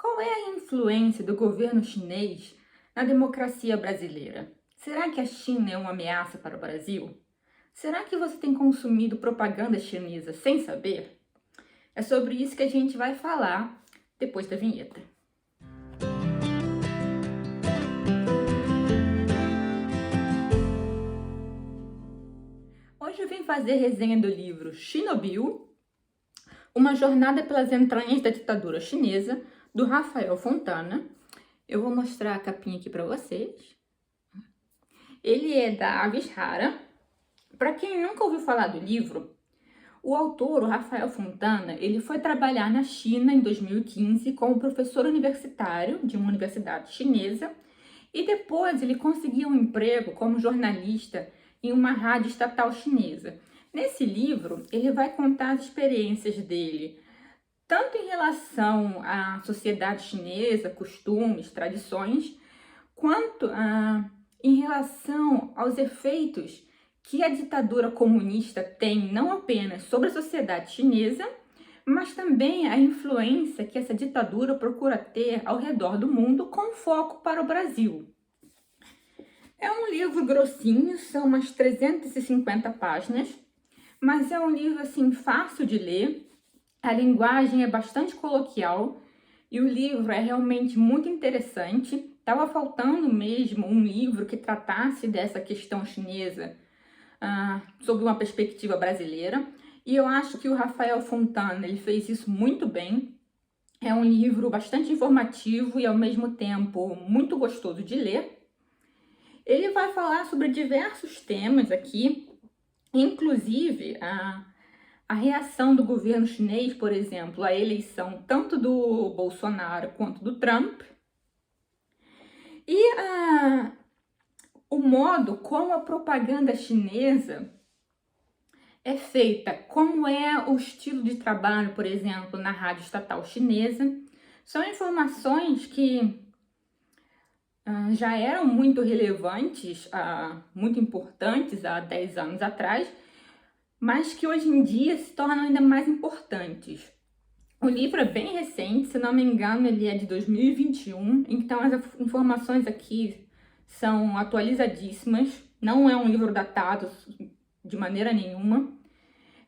Qual é a influência do governo chinês na democracia brasileira? Será que a China é uma ameaça para o Brasil? Será que você tem consumido propaganda chinesa sem saber? É sobre isso que a gente vai falar depois da vinheta. Hoje eu vim fazer resenha do livro Chernobyl, uma jornada pelas entranhas da ditadura chinesa, do Rafael Fontana. Eu vou mostrar a capinha aqui para vocês. Ele é da Avishara. Para quem nunca ouviu falar do livro, o autor, o Rafael Fontana, ele foi trabalhar na China em 2015 como professor universitário de uma universidade chinesa e depois ele conseguiu um emprego como jornalista em uma rádio estatal chinesa. Nesse livro, ele vai contar as experiências dele, tanto em relação à sociedade chinesa, costumes, tradições, quanto em relação aos efeitos que a ditadura comunista tem não apenas sobre a sociedade chinesa, mas também a influência que essa ditadura procura ter ao redor do mundo com foco para o Brasil. É um livro grossinho, são umas 350 páginas, mas é um livro assim fácil de ler, a linguagem é bastante coloquial e o livro é realmente muito interessante. Estava faltando mesmo um livro que tratasse dessa questão chinesa sob uma perspectiva brasileira, e eu acho que o Rafael Fontana ele fez isso muito bem. É um livro bastante informativo e ao mesmo tempo muito gostoso de ler. Ele vai falar sobre diversos temas aqui, inclusive a reação do governo chinês, por exemplo, à eleição tanto do Bolsonaro quanto do Trump, e o modo como a propaganda chinesa é feita, como é o estilo de trabalho, por exemplo, na rádio estatal chinesa. São informações que já eram muito relevantes, muito importantes há 10 anos atrás, mas que hoje em dia se tornam ainda mais importantes. O livro é bem recente, se não me engano, ele é de 2021, então as informações aqui são atualizadíssimas, não é um livro datado de maneira nenhuma,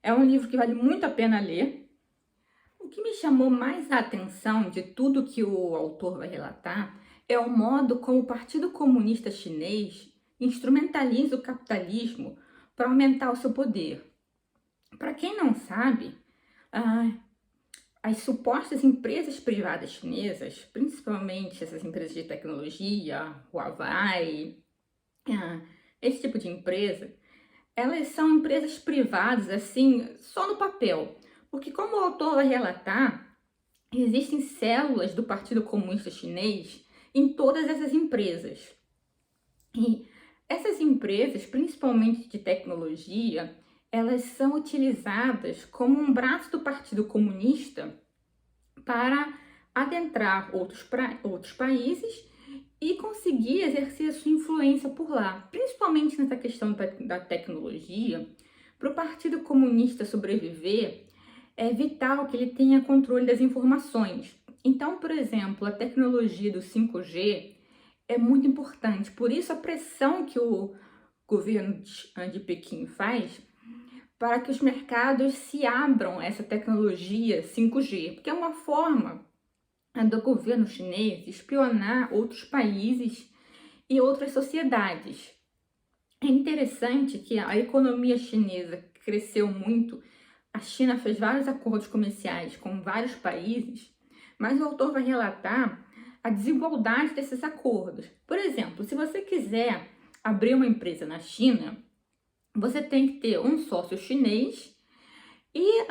é um livro que vale muito a pena ler. O que me chamou mais a atenção de tudo que o autor vai relatar é o modo como o Partido Comunista Chinês instrumentaliza o capitalismo para aumentar o seu poder. Para quem não sabe, as supostas empresas privadas chinesas, principalmente essas empresas de tecnologia, Huawei, esse tipo de empresa, elas são empresas privadas, assim, só no papel. Porque como o autor vai relatar, existem células do Partido Comunista Chinês em todas essas empresas. E essas empresas, principalmente de tecnologia, elas são utilizadas como um braço do Partido Comunista para adentrar outros países e conseguir exercer sua influência por lá, principalmente nessa questão da tecnologia. Para o Partido Comunista sobreviver, é vital que ele tenha controle das informações. Então, por exemplo, a tecnologia do 5G é muito importante, por isso a pressão que o governo de Pequim faz para que os mercados se abram a essa tecnologia 5G, porque é uma forma do governo chinês espionar outros países e outras sociedades. É interessante que a economia chinesa cresceu muito, a China fez vários acordos comerciais com vários países, mas o autor vai relatar a desigualdade desses acordos. Por exemplo, se você quiser abrir uma empresa na China, você tem que ter um sócio chinês e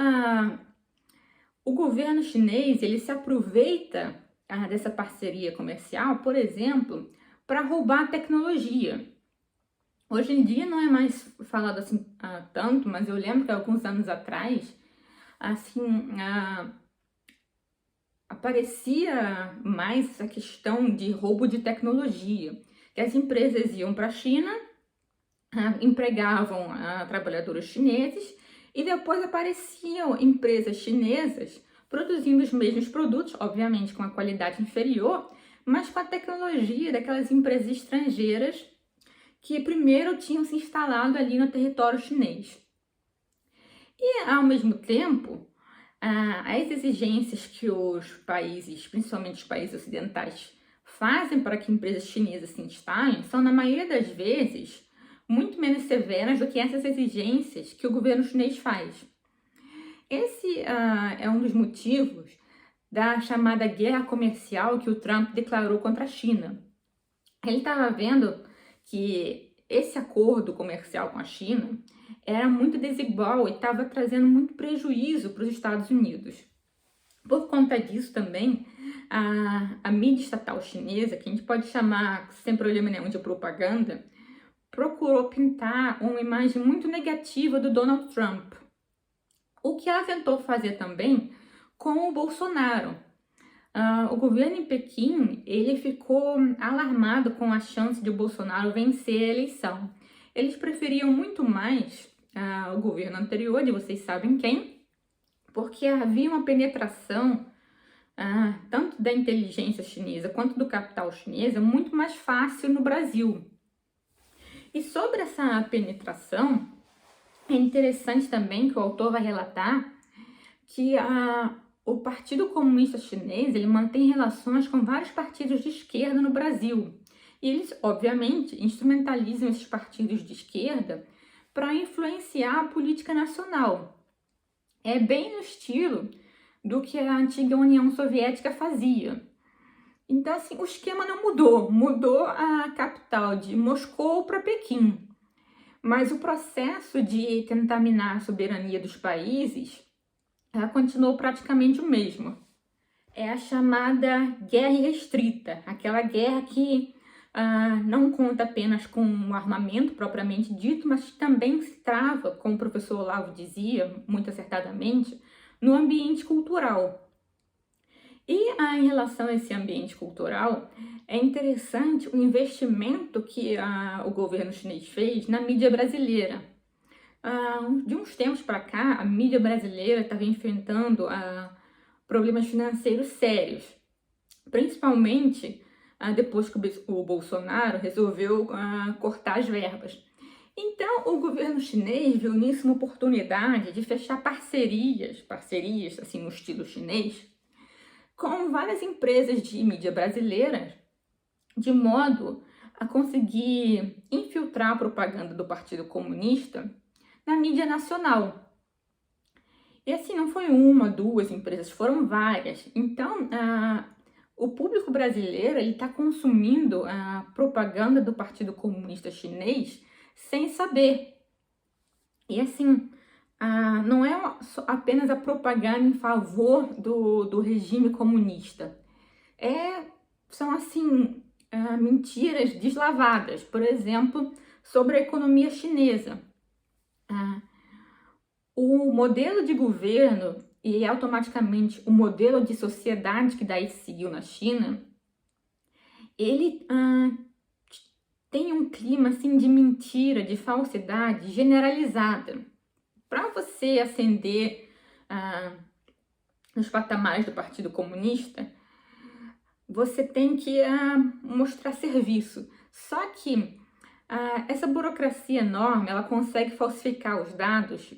o governo chinês ele se aproveita dessa parceria comercial, por exemplo, para roubar a tecnologia. Hoje em dia não é mais falado assim tanto, mas eu lembro que alguns anos atrás, assim, aparecia mais essa questão de roubo de tecnologia, que as empresas iam para a China, empregavam trabalhadores chineses e depois apareciam empresas chinesas produzindo os mesmos produtos, obviamente com a qualidade inferior, mas com a tecnologia daquelas empresas estrangeiras que primeiro tinham se instalado ali no território chinês. E, ao mesmo tempo, as exigências que os países, principalmente os países ocidentais, fazem para que empresas chinesas se instalem são, na maioria das vezes, muito menos severas do que essas exigências que o governo chinês faz. Esse é um dos motivos da chamada guerra comercial que o Trump declarou contra a China. Ele estava vendo que esse acordo comercial com a China era muito desigual e estava trazendo muito prejuízo para os Estados Unidos. Por conta disso também, a mídia estatal chinesa, que a gente pode chamar, sem problema nenhum, de propaganda, procurou pintar uma imagem muito negativa do Donald Trump. O que ela tentou fazer também com o Bolsonaro. O governo em Pequim, ele ficou alarmado com a chance de o Bolsonaro vencer a eleição. Eles preferiam muito mais o governo anterior, de vocês sabem quem, porque havia uma penetração tanto da inteligência chinesa quanto do capital chinesa muito mais fácil no Brasil. E sobre essa penetração, é interessante também que o autor vai relatar que o Partido Comunista Chinês ele mantém relações com vários partidos de esquerda no Brasil. E eles, obviamente, instrumentalizam esses partidos de esquerda para influenciar a política nacional. É bem no estilo do que a antiga União Soviética fazia. Então, assim, o esquema não mudou. Mudou a capital de Moscou para Pequim. Mas o processo de tentar minar a soberania dos países continuou praticamente o mesmo. É a chamada guerra irrestrita, aquela guerra que não conta apenas com o armamento propriamente dito, mas também se trava, como o professor Olavo dizia, muito acertadamente, no ambiente cultural. E em relação a esse ambiente cultural, é interessante o investimento que o governo chinês fez na mídia brasileira. De uns tempos para cá, a mídia brasileira estava enfrentando problemas financeiros sérios, principalmente depois que o Bolsonaro resolveu cortar as verbas. Então, o governo chinês viu nisso uma oportunidade de fechar parcerias assim no estilo chinês, com várias empresas de mídia brasileiras, de modo a conseguir infiltrar a propaganda do Partido Comunista na mídia nacional. E assim, não foi uma, duas empresas, foram várias. Então, o público brasileiro está consumindo a propaganda do Partido Comunista Chinês sem saber. E assim, não é apenas a propaganda em favor do regime comunista. São assim, mentiras deslavadas. Por exemplo, sobre a economia chinesa. O modelo de governo e automaticamente o modelo de sociedade que daí seguiu na China, ele tem um clima assim de mentira, de falsidade generalizada. Para você ascender nos patamares do Partido Comunista, você tem que mostrar serviço. Só que essa burocracia enorme, ela consegue falsificar os dados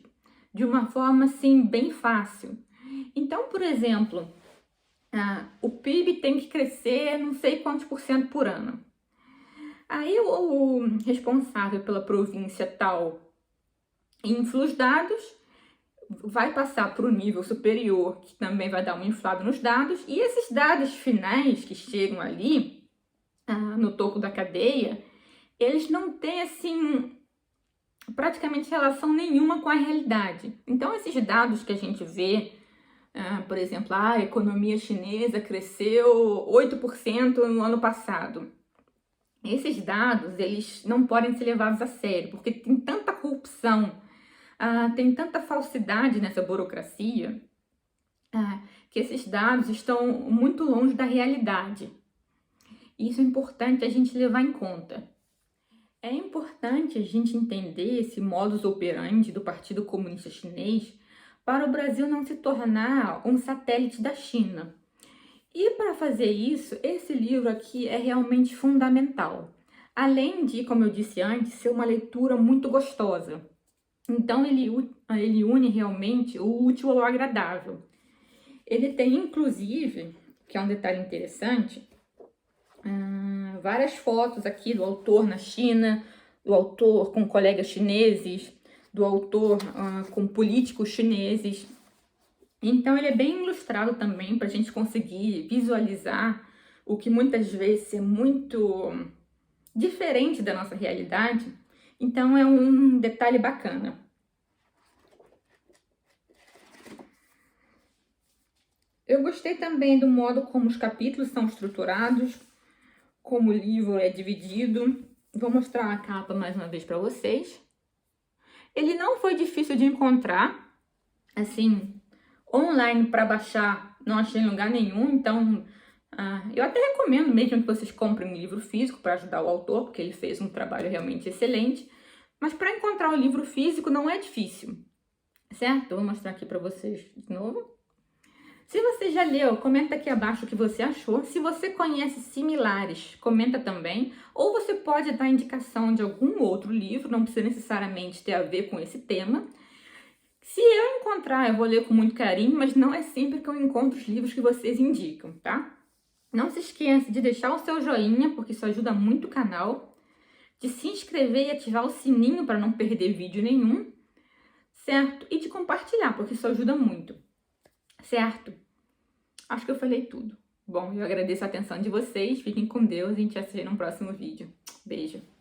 de uma forma assim bem fácil. Então, por exemplo, o PIB tem que crescer não sei quantos % por ano. Aí o responsável pela província tal infla os dados, vai passar para o nível superior, que também vai dar uma inflada nos dados, e esses dados finais que chegam ali, no topo da cadeia, eles não têm, assim, praticamente relação nenhuma com a realidade. Então, esses dados que a gente vê, por exemplo, a economia chinesa cresceu 8% no ano passado. Esses dados, eles não podem ser levados a sério, porque tem tanta corrupção, tem tanta falsidade nessa burocracia, que esses dados estão muito longe da realidade. Isso é importante a gente levar em conta. É importante a gente entender esse modus operandi do Partido Comunista Chinês para o Brasil não se tornar um satélite da China. E para fazer isso, esse livro aqui é realmente fundamental. Além de, como eu disse antes, ser uma leitura muito gostosa. Então, ele une realmente o útil ao agradável. Ele tem, inclusive, que é um detalhe interessante, várias fotos aqui do autor na China, do autor com colegas chineses, do autor com políticos chineses. Então, ele é bem ilustrado também para a gente conseguir visualizar o que muitas vezes é muito diferente da nossa realidade. Então, é um detalhe bacana. Eu gostei também do modo como os capítulos são estruturados, como o livro é dividido. Vou mostrar a capa mais uma vez para vocês. Ele não foi difícil de encontrar, assim, online para baixar, não achei em lugar nenhum, então eu até recomendo mesmo que vocês comprem um livro físico para ajudar o autor, porque ele fez um trabalho realmente excelente, mas para encontrar o livro físico não é difícil, certo? Eu vou mostrar aqui para vocês de novo. Se você já leu, comenta aqui abaixo o que você achou. Se você conhece similares, comenta também. Ou você pode dar indicação de algum outro livro, não precisa necessariamente ter a ver com esse tema. Se eu encontrar, eu vou ler com muito carinho, mas não é sempre que eu encontro os livros que vocês indicam, tá? Não se esqueça de deixar o seu joinha, porque isso ajuda muito o canal. De se inscrever e ativar o sininho para não perder vídeo nenhum, certo? E de compartilhar, porque isso ajuda muito, certo? Acho que eu falei tudo. Bom, eu agradeço a atenção de vocês, fiquem com Deus e a gente vai se vê no próximo vídeo. Beijo!